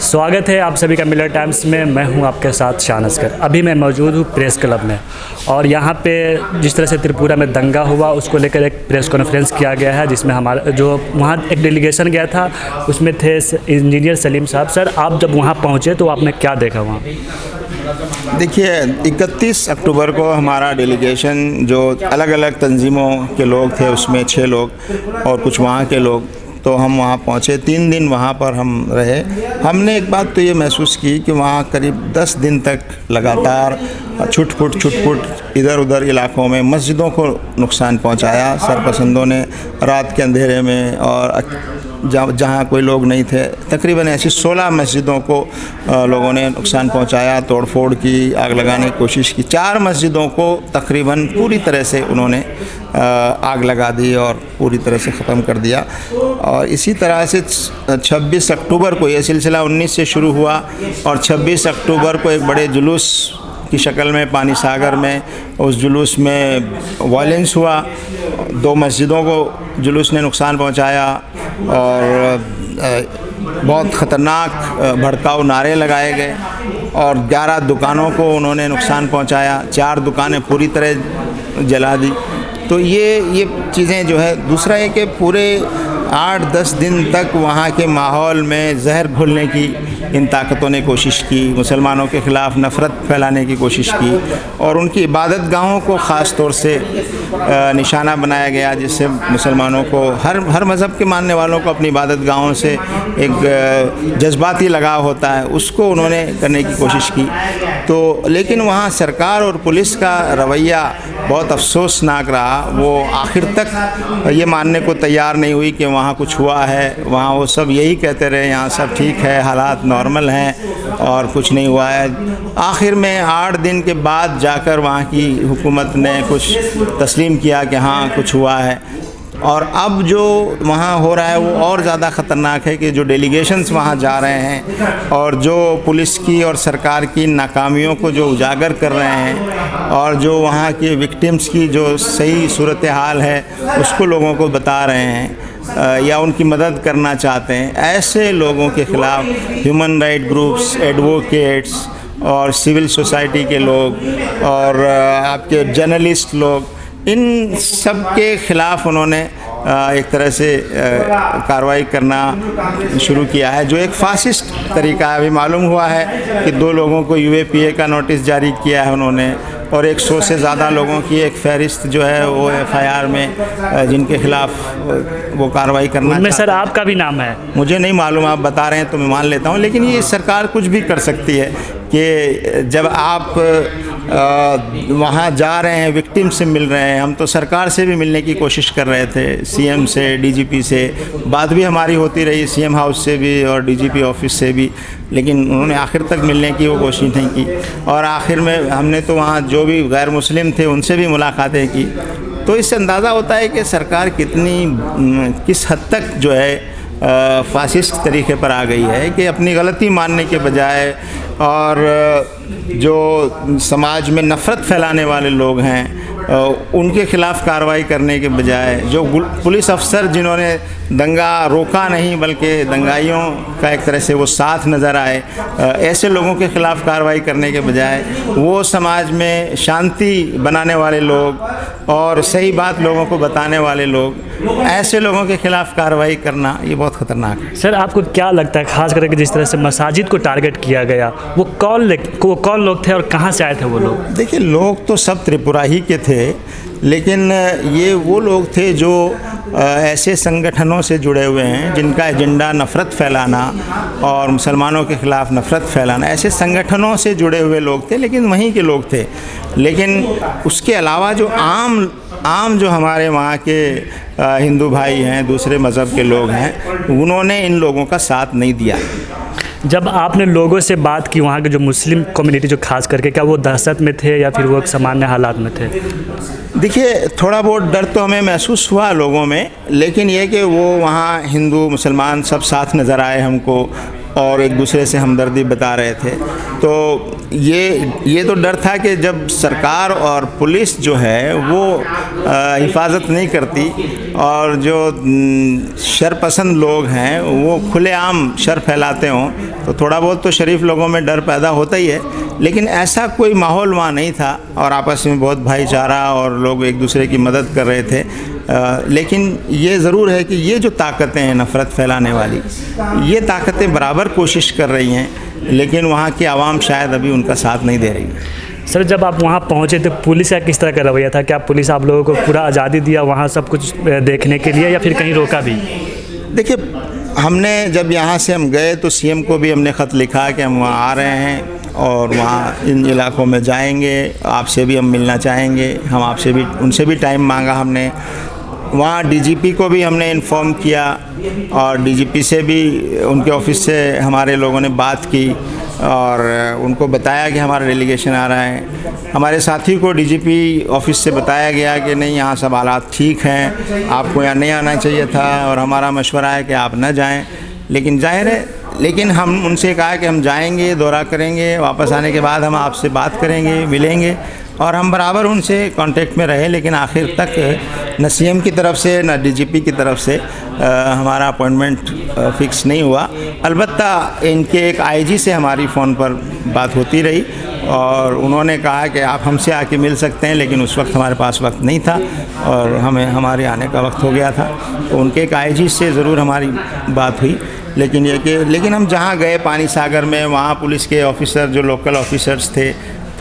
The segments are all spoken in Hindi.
स्वागत है आप सभी का मिलर टाइम्स में। मैं हूं आपके साथ शान असगर। अभी मैं मौजूद हूं प्रेस क्लब में और यहां पे जिस तरह से त्रिपुरा में दंगा हुआ उसको लेकर एक प्रेस कॉन्फ्रेंस किया गया है, जिसमें हमारा जो वहां एक डेलीगेशन गया था उसमें थे इंजीनियर सलीम साहब। सर, आप जब वहां पहुंचे तो आपने क्या देखा वहाँ? देखिए, 31 अक्टूबर को हमारा डेलीगेशन जो अलग अलग तंजीमों के लोग थे उसमें 6 लोग और कुछ वहाँ के लोग, तो हम वहाँ पहुँचे। 3 दिन वहाँ पर हम रहे। हमने एक बात तो ये महसूस की कि वहाँ करीब 10 दिन तक लगातार छुट-पुट इधर उधर इलाकों में मस्जिदों को नुकसान पहुँचाया सरपसंदों ने। रात के अंधेरे में और जहाँ कोई लोग नहीं थे, तकरीबन ऐसी 16 मस्जिदों को लोगों ने नुकसान पहुँचाया, तोड़फोड़ की, आग लगाने की कोशिश की। 4 मस्जिदों को तकरीबन पूरी तरह से उन्होंने आग लगा दी और पूरी तरह से ख़त्म कर दिया। और इसी तरह से 26 अक्टूबर को ये सिलसिला 19 से शुरू हुआ और 26 अक्टूबर को एक बड़े जुलूस की शक्ल में पानी सागर में उस जुलूस में वायलेंस हुआ। 2 मस्जिदों को जुलूस ने नुकसान पहुंचाया और बहुत ख़तरनाक भड़काऊ नारे लगाए गए और 11 दुकानों को उन्होंने नुकसान पहुंचाया। 4 दुकानें पूरी तरह जला दी। तो ये चीज़ें जो है, दूसरा है कि पूरे 8-10 दिन तक वहाँ के माहौल में जहर घोलने की इन ताकतों ने कोशिश की, मुसलमानों के ख़िलाफ़ नफ़रत फैलाने की कोशिश की और उनकी इबादत गाहों को ख़ास तौर से निशाना बनाया गया, जिससे मुसलमानों को हर मज़हब के मानने वालों को अपनी इबादत गाहों से एक जज्बाती लगाव होता है, उसको उन्होंने करने की कोशिश की। तो लेकिन वहाँ सरकार और पुलिस का रवैया बहुत अफसोसनाक रहा। वो आखिर तक ये मानने को तैयार नहीं हुई कि वहाँ कुछ हुआ है। वहाँ वो सब यही कहते रहे यहाँ सब ठीक है, हालात नॉर्मल हैं और कुछ नहीं हुआ है। आखिर में 8 दिन के बाद जाकर वहाँ की हुकूमत ने कुछ तस्लीम किया कि हाँ कुछ हुआ है। और अब जो वहाँ हो रहा है वो और ज़्यादा ख़तरनाक है कि जो डेलीगेशंस वहाँ जा रहे हैं और जो पुलिस की और सरकार की नाकामियों को जो उजागर कर रहे हैं और जो वहाँ के विक्टिम्स की जो सही सूरत हाल है उसको लोगों को बता रहे हैं या उनकी मदद करना चाहते हैं, ऐसे लोगों के ख़िलाफ़ ह्यूमन राइट ग्रुप्स, एडवोकेट्स और सिविल सोसाइटी के लोग और आपके जर्नलिस्ट लोग, इन सब के ख़िलाफ़ उन्होंने एक तरह से कार्रवाई करना शुरू किया है, जो एक फासिस्ट तरीका है। अभी मालूम हुआ है कि 2 लोगों को UAPA का नोटिस जारी किया है उन्होंने और 100 से ज़्यादा लोगों की एक फ़हरिस्त जो है वो FIR में जिनके ख़िलाफ़ वो कार्रवाई करना। उनमें सर आपका भी नाम है? मुझे नहीं मालूम, आप बता रहे हैं तो मैं मान लेता हूँ। लेकिन ये सरकार कुछ भी कर सकती है कि जब आप वहाँ जा रहे हैं, विक्टिम से मिल रहे हैं। हम तो सरकार से भी मिलने की कोशिश कर रहे थे, CM से, DGP से, बात भी हमारी होती रही CM हाउस से भी और DGP ऑफिस से भी, लेकिन उन्होंने आखिर तक मिलने की वो कोशिश नहीं की। और आखिर में हमने तो वहाँ जो भी गैर मुस्लिम थे उनसे भी मुलाकातें की। तो इससे अंदाज़ा होता है कि सरकार किस हद तक जो है फासिस्ट तरीके पर आ गई है कि अपनी गलती मानने के बजाय और जो समाज में नफ़रत फैलाने वाले लोग हैं उनके ख़िलाफ़ कार्रवाई करने के बजाय, जो पुलिस अफसर जिन्होंने दंगा रोका नहीं बल्कि दंगाइयों का एक तरह से वो साथ नज़र आए, ऐसे लोगों के ख़िलाफ़ कार्रवाई करने के बजाय वो समाज में शांति बनाने वाले लोग और सही बात लोगों को बताने वाले लोग, ऐसे लोगों के ख़िलाफ़ कार्रवाई करना ये बहुत ख़तरनाक है। सर, आपको क्या लगता है खास करके जिस तरह से मसाजिद को टारगेट किया गया, वो कौन लोग थे और कहाँ से आए थे वो लोग? देखिए, लोग तो सब त्रिपुरा ही के थे, लेकिन ये वो लोग थे जो ऐसे संगठनों से जुड़े हुए हैं जिनका एजेंडा नफ़रत फैलाना और मुसलमानों के ख़िलाफ़ नफ़रत फैलाना, ऐसे संगठनों से जुड़े हुए लोग थे, लेकिन वहीं के लोग थे। लेकिन उसके अलावा जो आम जो हमारे वहाँ के हिंदू भाई हैं, दूसरे मज़हब के लोग हैं, उन्होंने इन लोगों का साथ नहीं दिया। जब आपने लोगों से बात की वहाँ के जो मुस्लिम कम्युनिटी जो खास करके, क्या वो दहशत में थे या फिर वो सामान्य हालात में थे? देखिए, थोड़ा बहुत डर तो हमें महसूस हुआ लोगों में, लेकिन ये कि वो वहाँ हिंदू मुसलमान सब साथ नज़र आए हमको और एक दूसरे से हमदर्दी बता रहे थे। तो ये तो डर था कि जब सरकार और पुलिस जो है वो हिफाजत नहीं करती और जो शरपसंद लोग हैं वो खुलेआम शर फैलाते हों, तो थोड़ा बहुत तो शरीफ लोगों में डर पैदा होता ही है, लेकिन ऐसा कोई माहौल वहाँ नहीं था और आपस में बहुत भाईचारा और लोग एक दूसरे की मदद कर रहे थे। लेकिन ये ज़रूर है कि ये जो ताकतें हैं नफ़रत फैलाने वाली, ये ताकतें बराबर कोशिश कर रही हैं, लेकिन वहाँ की आवाम शायद अभी उनका साथ नहीं दे रही है। सर, जब आप वहाँ पहुँचे तो पुलिस का किस तरह का रवैया था? क्या पुलिस आप लोगों को पूरा आज़ादी दिया वहाँ सब कुछ देखने के लिए, या फिर कहीं रोका भी? देखिए, हमने जब यहाँ से हम गए तो सीएम को भी हमने ख़त लिखा कि हम वहाँ आ रहे हैं और वहाँ इन इलाकों में जाएंगे, आपसे भी हम मिलना चाहेंगे। हम आपसे भी, उनसे भी टाइम मांगा हमने। वहाँ डीजीपी को भी हमने इन्फॉर्म किया और डीजीपी से भी, उनके ऑफिस से हमारे लोगों ने बात की और उनको बताया कि हमारा डेलीगेशन आ रहा है। हमारे साथी को डीजीपी ऑफिस से बताया गया कि नहीं, यहाँ सब हालात ठीक हैं, आपको यहाँ नहीं आना चाहिए था और हमारा मशवरा है कि आप न जाएं। लेकिन जाहिर है, लेकिन हम उनसे कहा कि हम जाएंगे, दौरा करेंगे, वापस आने के बाद हम आपसे बात करेंगे, मिलेंगे, और हम बराबर उनसे कांटेक्ट में रहे। लेकिन आखिर तक न सीएम की तरफ से न डीजीपी की तरफ से हमारा अपॉइंटमेंट फ़िक्स नहीं हुआ। अलबत्ता इनके एक आईजी से हमारी फ़ोन पर बात होती रही और उन्होंने कहा कि आप हमसे आके मिल सकते हैं, लेकिन उस वक्त हमारे पास वक्त नहीं था और हमारे आने का वक्त हो गया था। तो उनके एक आईजी से ज़रूर हमारी बात हुई, लेकिन हम जहाँ गए पानी सागर में, वहाँ पुलिस के ऑफिसर, जो लोकल ऑफिसर्स थे,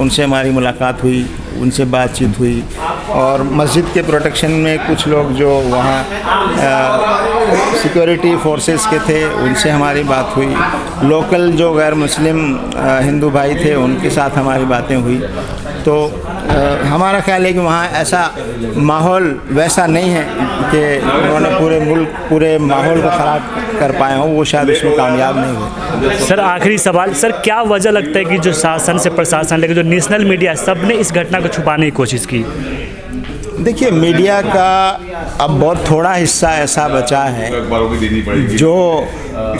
उनसे हमारी मुलाकात हुई, उनसे बातचीत हुई। और मस्जिद के प्रोटेक्शन में कुछ लोग जो वहाँ सिक्योरिटी फोर्सेस के थे, उनसे हमारी बात हुई। लोकल जो गैर मुस्लिम हिंदू भाई थे, उनके साथ हमारी बातें हुई। तो हमारा ख्याल है कि वहाँ ऐसा माहौल वैसा नहीं है कि उन्होंने पूरे मुल्क, पूरे माहौल को ख़राब कर पाए हों, वो शायद उसमें कामयाब नहीं हुए। सर, आखिरी सवाल, सर क्या वजह लगता है कि जो शासन से प्रशासन लेकर जो नेशनल मीडिया, सब ने इस घटना को छुपाने की कोशिश की? देखिए, मीडिया का अब बहुत थोड़ा हिस्सा ऐसा बचा है जो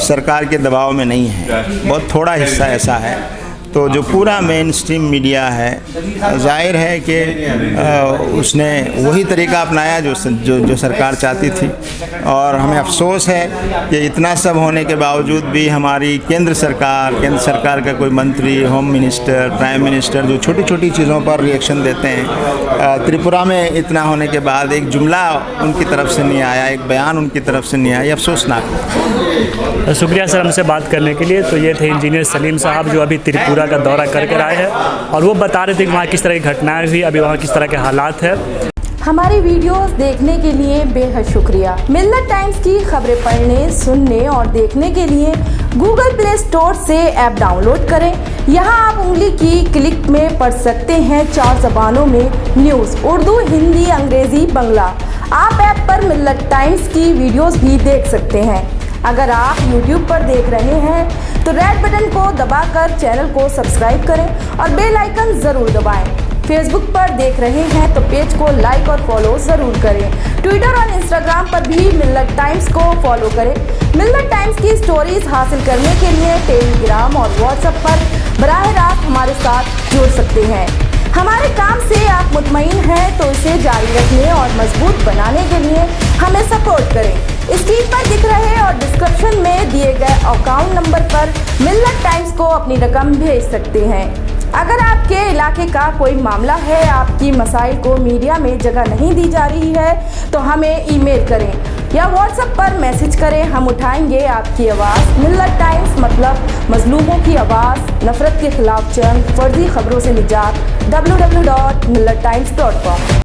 सरकार के दबाव में नहीं है, बहुत थोड़ा हिस्सा ऐसा है। तो जो पूरा मेन स्ट्रीम मीडिया है, जाहिर है कि उसने वही तरीका अपनाया जो सरकार चाहती थी। और हमें अफसोस है कि इतना सब होने के बावजूद भी हमारी केंद्र सरकार का कोई मंत्री, होम मिनिस्टर, प्राइम मिनिस्टर जो छोटी छोटी चीज़ों पर रिएक्शन देते हैं, त्रिपुरा में इतना होने के बाद एक जुमला उनकी तरफ से नहीं आया, एक बयान उनकी तरफ से नहीं आया, अफसोसनाक है। शुक्रिया सर हमसे बात करने के लिए। तो ये थे इंजीनियर सलीम साहब, जो अभी त्रिपुरा का दौरा करके आए हैं और वो बता रहे थे कि वहाँ किस तरह की घटनाएं हुई, अभी वहाँ किस तरह के हालात है। हमारी वीडियोस देखने के लिए बेहद शुक्रिया। मिल्लत टाइम्स की खबरें पढ़ने, सुनने और देखने के लिए गूगल प्ले स्टोर से ऐप डाउनलोड करें। यहाँ आप उंगली की क्लिक में पढ़ सकते हैं 4 ज़बानों में न्यूज़, उर्दू, हिंदी, अंग्रेज़ी, बांग्ला। आप ऐप पर मिल्लत टाइम्स की वीडियोस भी देख सकते हैं। अगर आप YouTube पर देख रहे हैं तो रेड बटन को दबाकर चैनल को सब्सक्राइब करें और बेल आइकन ज़रूर दबाएं। फेसबुक पर देख रहे हैं तो पेज को लाइक और फॉलो ज़रूर करें। ट्विटर और इंस्टाग्राम पर भी मिल्लत टाइम्स को फॉलो करें। मिल्लत टाइम्स की स्टोरीज हासिल करने के लिए टेलीग्राम और व्हाट्सएप पर बराह रास्त हमारे साथ जुड़ सकते हैं। हमारे काम से आप मुतमईन हैं तो इसे जारी रखने और मजबूत बनाने के लिए हमें सपोर्ट करें। स्क्रीन पर दिख रहे और डिस्क्रिप्शन में दिए गए अकाउंट नंबर पर मिल्लत टाइम्स को अपनी रकम भेज सकते हैं। अगर आपके इलाके का कोई मामला है, आपकी मसाइल को मीडिया में जगह नहीं दी जा रही है, तो हमें ईमेल करें या व्हाट्सएप पर मैसेज करें। हम उठाएंगे आपकी आवाज़। मिल्लत टाइम्स मतलब मजलूमों की आवाज़, नफरत के खिलाफ जंग, फर्जी खबरों से निजात। www.millattimes.com